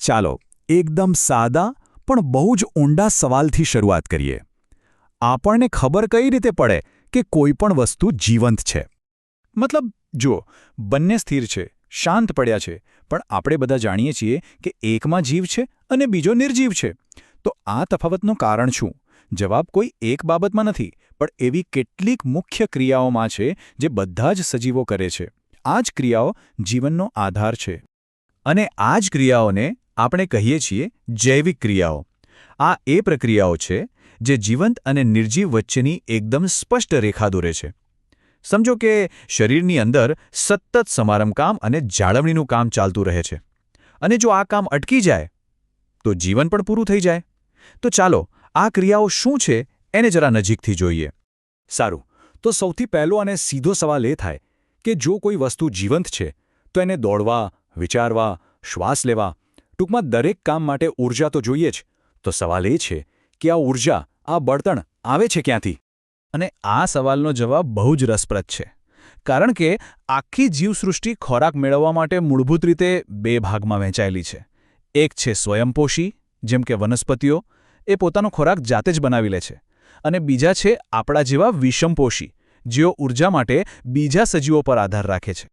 ચાલો એકદમ સાદા પણ બહુ જ ઊંડા સવાલથી શરૂઆત કરીએ. આપણને ખબર કઈ રીતે પડે કે કોઈ પણ વસ્તુ જીવંત છે? મતલબ જુઓ, બંને સ્થિર છે, શાંત પડ્યા છે, પણ આપણે બધા જાણીએ છીએ કે એકમાં જીવ છે અને બીજો નિર્જીવ છે. તો આ તફાવતનું કારણ શું? જવાબ કોઈ એક બાબતમાં નથી, પણ એવી કેટલીક મુખ્ય ક્રિયાઓમાં છે જે બધા જ સજીવો કરે છે. આ જ ક્રિયાઓ જીવનનો આધાર છે. અને આ જ ક્રિયાઓને આપણે કહીએ છીએ જૈવિક ક્રિયાઓ. આ એ પ્રક્રિયાઓ છે જે જીવંત અને નિર્જીવ વચ્ચેની એકદમ સ્પષ્ટ રેખા દોરે છે. સમજો કે શરીરની અંદર સતત સમારંભકામ અને જાળવણીનું કામ ચાલતું રહે છે. અને જો આ કામ અટકી જાય તો જીવન પણ પૂરું થઈ જાય. તો ચાલો આ ક્રિયાઓ શું છે એને જરા નજીકથી જોઈએ. સારું, તો સૌથી પહેલો અને સીધો સવાલ એ થાય કે જો કોઈ વસ્તુ જીવંત છે તો એને દોડવા, વિચારવા, શ્વાસ લેવા, ટૂંકમાં દરેક કામ માટે ઊર્જા તો જોઈએ જ. તો સવાલ એ છે કે આ ઊર્જા, આ બળતણ આવે છે ક્યાંથી? અને આ સવાલનો જવાબ બહુ જ રસપ્રદ છે. કારણ કે આખી જીવસૃષ્ટિ ખોરાક મેળવવા માટે મૂળભૂત રીતે બે ભાગમાં વહેંચાયેલી છે. એક છે સ્વયંપોષી, જેમ કે વનસ્પતિઓ, એ પોતાનો ખોરાક જાતે જ બનાવી લે છે. અને બીજા છે આપણા જેવા વિષમપોષી, જેઓ ઊર્જા માટે બીજા સજીવો પર આધાર રાખે છે.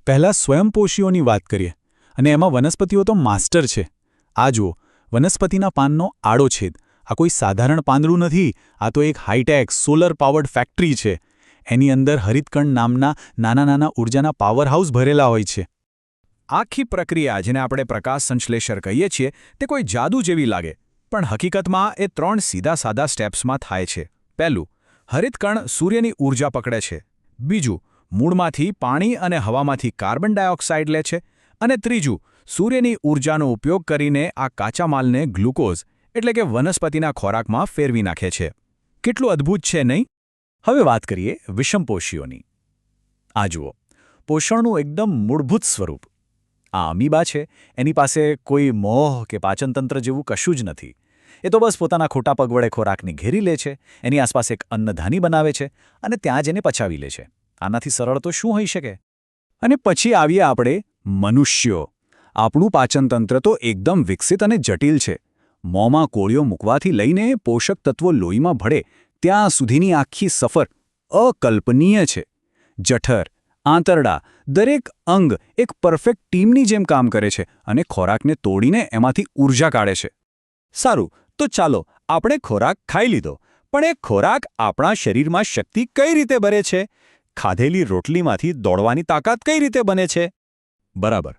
પહેલાં સ્વયંપોષીઓની વાત કરીએ, અને એમાં વનસ્પતિઓ તો માસ્ટર છે. આ જુઓ, વનસ્પતિના પાનનો આડો છેદ. આ કોઈ સાધારણ પાંદડું નથી, આ તો એક હાઈટેક સોલર પાવર્ડ ફેક્ટરી છે. એની અંદર હરિતકણ નામના નાના નાના ઊર્જાના પાવર હાઉસ ભરેલા હોય છે. આખી પ્રક્રિયા, જેને આપણે પ્રકાશ સંશ્લેષણ કહીએ છીએ, તે કોઈ જાદુ જેવી લાગે, પણ હકીકતમાં એ 3 સીધા સાદા સ્ટેપ્સમાં થાય છે. પહેલું, હરિતકણ સૂર્યની ઊર્જા પકડે છે. બીજું, મૂળમાંથી પાણી અને હવામાંથી કાર્બન ડાયોક્સાઇડ લે છે. અને ત્રીજું, સૂર્યની ઊર્જાનો ઉપયોગ કરીને આ કાચા માલને ગ્લુકોઝ એટલે કે વનસ્પતિના ખોરાકમાં ફેરવી નાખે છે. કેટલું અદ્ભુત છે, નહીં? હવે વાત કરીએ વિષમપોષીઓની. આ જુઓ, પોષણનું એકદમ મૂળભૂત સ્વરૂપ. આ અમીબા છે, એની પાસે કોઈ મોહ કે પાચનતંત્ર જેવું કશું જ નથી. એ તો બસ પોતાના ખોટા પગ વડે ખોરાકને ઘેરી લે છે, એની આસપાસ એક અન્નધાની બનાવે છે અને ત્યાં જ એને પચાવી લે છે. આનાથી સરળ તો શું હોઈ શકે? અને પછી આવીએ આપણે મનુષ્યો. આપણું પાચનતંત્ર તો એકદમ વિકસિત અને જટિલ છે. મોંમાં કોળિયો મૂકવાથી લઈને પોષક તત્વો લોહીમાં ભળે ત્યાં સુધીની આખી સફર અકલ્પનીય છે. જઠર, આંતરડા, દરેક અંગ એક પરફેક્ટ ટીમની જેમ કામ કરે છે અને ખોરાકને તોડીને એમાંથી ઊર્જા કાઢે છે. સારું, તો ચાલો આપણે ખોરાક ખાઈ લીધો, પણ એ ખોરાક આપણા શરીરમાં શક્તિ કઈ રીતે ભરે છે? ખાધેલી રોટલીમાંથી દોડવાની તાકાત કઈ રીતે બને છે? બરાબર,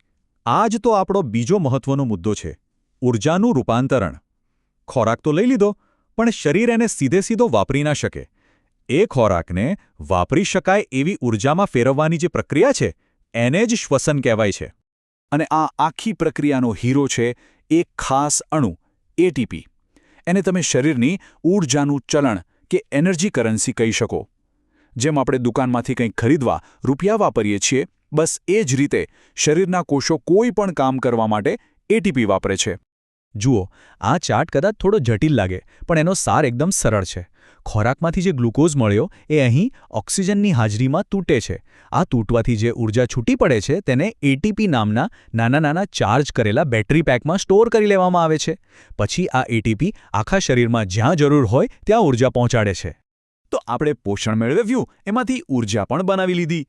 આ જ તો આપણો બીજો મહત્વનો મુદ્દો છે, ઊર્જાનું રૂપાંતરણ. ખોરાક તો લઈ લીધો, પણ શરીર એને સીધો વાપરી ના શકે. એ ખોરાકને વાપરી શકાય એવી ઊર્જામાં ફેરવવાની જે પ્રક્રિયા છે, એને જ શ્વસન કહેવાય છે. અને આ આખી પ્રક્રિયાનો હીરો છે એક ખાસ અણુ, એટીપી. એને તમે શરીરની ઊર્જાનું ચલણ કે એનર્જી કરન્સી કહી શકો. જેમ આપણે દુકાનમાંથી કંઈક ખરીદવા રૂપિયા વાપરીએ છીએ, બસ એ જ રીતે શરીરના કોષો કોઈ પણ કામ કરવા માટે એટીપી વાપરે છે. જુઓ, આ ચાર્ટ કદાચ થોડો જટિલ લાગે, પણ એનો સાર એકદમ સરળ છે. ખોરાકમાંથી જે ગ્લુકોઝ મળ્યો એ અહીં ઓક્સિજનની હાજરીમાં તૂટે છે. આ તૂટવાથી જે ઊર્જા છૂટી પડે છે તેને એટીપી નામના નાના નાના ચાર્જ કરેલા બેટરી પેકમાં સ્ટોર કરી લેવામાં આવે છે. પછી આ એટીપી આખા શરીરમાં જ્યાં જરૂર હોય ત્યાં ઊર્જા પહોંચાડે છે. તો આપણે પોષણ મેળવ્યું, એમાંથી ઊર્જા પણ બનાવી લીધી.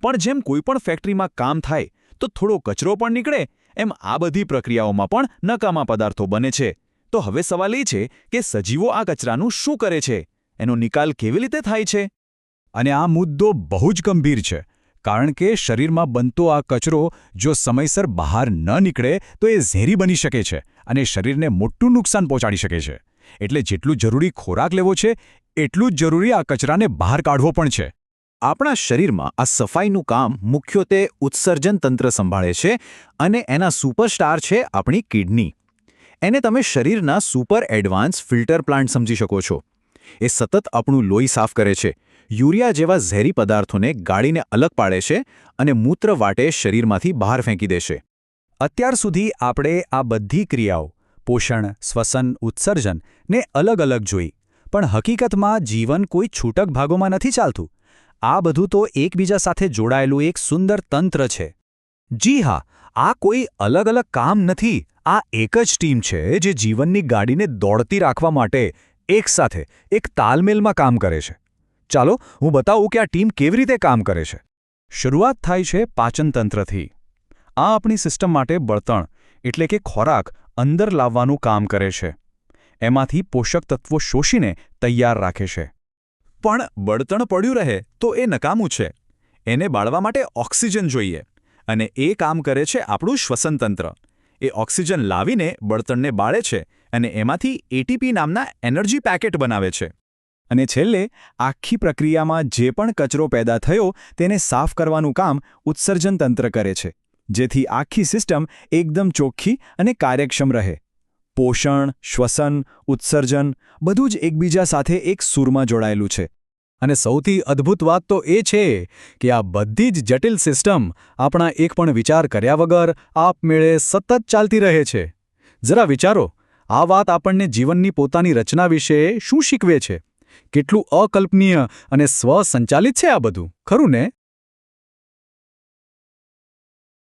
પણ જેમ કોઈ પણ ફેક્ટરીમાં કામ થાય તો થોડો કચરો પણ નીકળે, એમ આ બધી પ્રક્રિયાઓમાં પણ નકામા પદાર્થો બને છે. તો હવે સવાલ એ છે કે સજીવો આ કચરાનું શું કરે છે? એનો નિકાલ કેવી રીતે થાય છે? અને આ મુદ્દો બહુ જ ગંભીર છે, કારણ કે શરીરમાં બનતો આ કચરો જો સમયસર બહાર ન નીકળે તો એ ઝેરી બની શકે છે અને શરીરને મોટું નુકસાન પહોંચાડી શકે છે. એટલે જેટલું જરૂરી ખોરાક લેવો છે, એટલું જ જરૂરી આ કચરાને બહાર કાઢવો પણ છે. આપણા શરીરમાં આ સફાઈનું કામ મુખ્યત્વે ઉત્સર્જન તંત્ર સંભાળે છે અને એના સુપરસ્ટાર છે આપણી કિડની. એને તમે શરીરના સુપર એડવાન્સ ફિલ્ટર પ્લાન્ટ સમજી શકો છો. એ સતત આપણું લોહી સાફ કરે છે, યુરિયા જેવા ઝેરી પદાર્થોને ગાળીને અલગ પાડે છે અને મૂત્ર વાટે શરીરમાંથી બહાર ફેંકી દેશે. અત્યાર સુધી આપણે આ બધી ક્રિયાઓ પોષણ, શ્વસન, ઉત્સર્જન ને અલગ અલગ જોઈ, પણ હકીકતમાં જીવન કોઈ છૂટક ભાગોમાં નથી ચાલતું. આ બધું તો એકબીજા સાથે જોડાયેલું એક સુંદર તંત્ર છે. જી હા, આ કોઈ અલગ અલગ કામ નથી, આ એક જ ટીમ છે જે જીવનની ગાડીને દોડતી રાખવા માટે એકસાથે એક તાલમેલમાં કામ કરે છે. ચાલો હું બતાવું કે આ ટીમ કેવી રીતે કામ કરે છે. શરૂઆત થાય છે પાચનતંત્રથી. આ આપણી સિસ્ટમ માટે બળતણ એટલે કે ખોરાક અંદર લાવવાનું કામ કરે છે. એમાંથી પોષક તત્વો શોષીને તૈયાર રાખે છે. પણ બળતણ પડ્યું રહે તો એ નકામું છે. એને બાળવા માટે ઓક્સિજન જોઈએ, અને એ કામ કરે છે આપણું શ્વસનતંત્ર. એ ઓક્સિજન લાવીને બળતણને બાળે છે અને એમાંથી એટીપી નામના એનર્જી પેકેટ બનાવે છે. અને છેલ્લે આખી પ્રક્રિયામાં જે પણ કચરો પેદા થયો તેને સાફ કરવાનું કામ ઉત્સર્જન તંત્ર કરે છે, જેથી આખી સિસ્ટમ એકદમ ચોખ્ખી અને કાર્યક્ષમ રહે. પોષણ, શ્વસન, ઉત્સર્જન બધું જ એકબીજા સાથે એક સૂરમાં જોડાયેલું છે. અને સૌથી અદ્ભુત વાત તો એ છે કે આ બધી જ જટિલ સિસ્ટમ આપણા એક પણ વિચાર કર્યા વગર આપમેળે સતત ચાલતી રહે છે. જરા વિચારો, આ વાત આપણને જીવનની પોતાની રચના વિશે શું શીખવે છે? કેટલું અકલ્પનીય અને સ્વસંચાલિત છે આ બધું, ખરું ને?